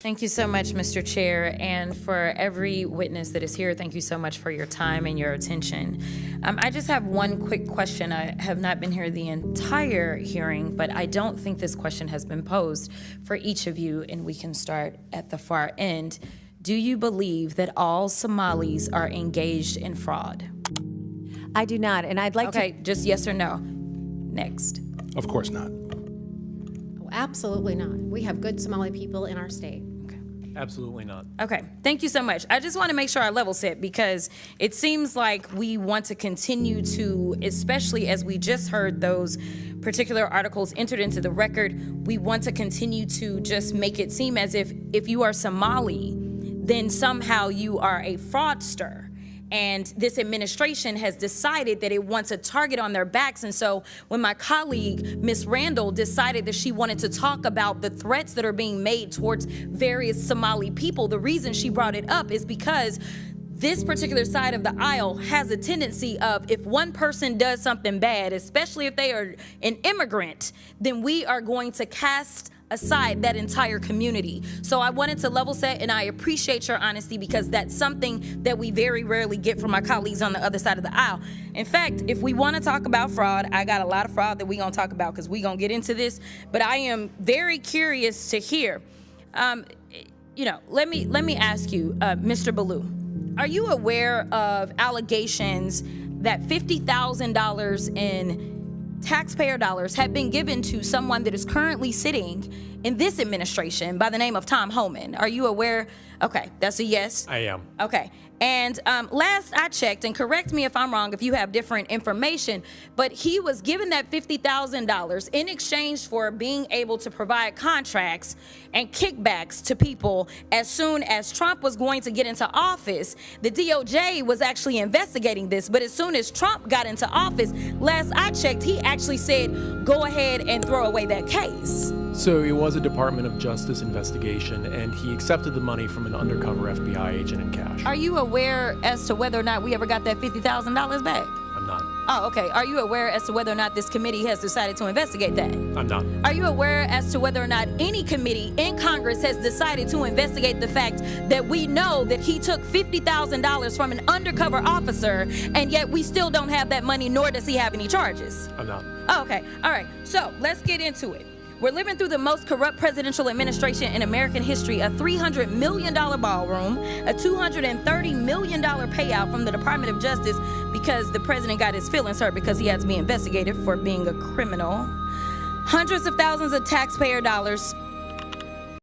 Thank you so much, Mr. Chair, and for every witness that is here, thank you so much for your time and your attention. I just have one quick question. I have not been here the entire hearing, but I don't think this question has been posed for each of you, and we can start at the far end. Do you believe that all Somalis are engaged in fraud? I do not, and I'd like to... Okay, just yes or no. Next. Of course not. Oh, absolutely not. We have good Somali people in our state. Absolutely not. Okay, thank you so much. I just want to make sure I level set because it seems like we want to continue to, especially as we just heard those particular articles entered into the record, we want to continue to just make it seem as if you are Somali, then somehow you are a fraudster. And this administration has decided that it wants a target on their backs. And so when my colleague, Ms. Randall, decided that she wanted to talk about the threats that are being made towards various Somali people, the reason she brought it up is because this particular side of the aisle has a tendency of, if one person does something bad, especially if they are an immigrant, then we are going to cast aside that entire community. So I wanted to level set, and I appreciate your honesty because that's something that we very rarely get from my colleagues on the other side of the aisle. In fact, if we want to talk about fraud, I got a lot of fraud that we're going to talk about because we're going to get into this, but I am very curious to hear. Let me ask you, Mr. Ballou, are you aware of allegations that $50,000 in taxpayer dollars have been given to someone that is currently sitting in this administration by the name of Tom Homan? Are you aware? Okay, that's a yes. I am. Okay. And last I checked, and correct me if I'm wrong if you have different information, but he was given that $50,000 in exchange for being able to provide contracts and kickbacks to people as soon as Trump was going to get into office. The DOJ was actually investigating this, but as soon as Trump got into office, last I checked, he actually said, go ahead and throw away that case. So it was a Department of Justice investigation, and he accepted the money from an undercover FBI agent in cash. Are you aware as to whether or not we ever got that $50,000 back? I'm not. Oh, okay. Are you aware as to whether or not this committee has decided to investigate that? I'm not. Are you aware as to whether or not any committee in Congress has decided to investigate the fact that we know that he took $50,000 from an undercover officer, and yet we still don't have that money, nor does he have any charges? I'm not. Oh, okay. All right. So let's get into it. We're living through the most corrupt presidential administration in American history, a $300 million ballroom, a $230 million payout from the Department of Justice because the president got his feelings hurt because he had to be investigated for being a criminal. Hundreds of thousands of taxpayer dollars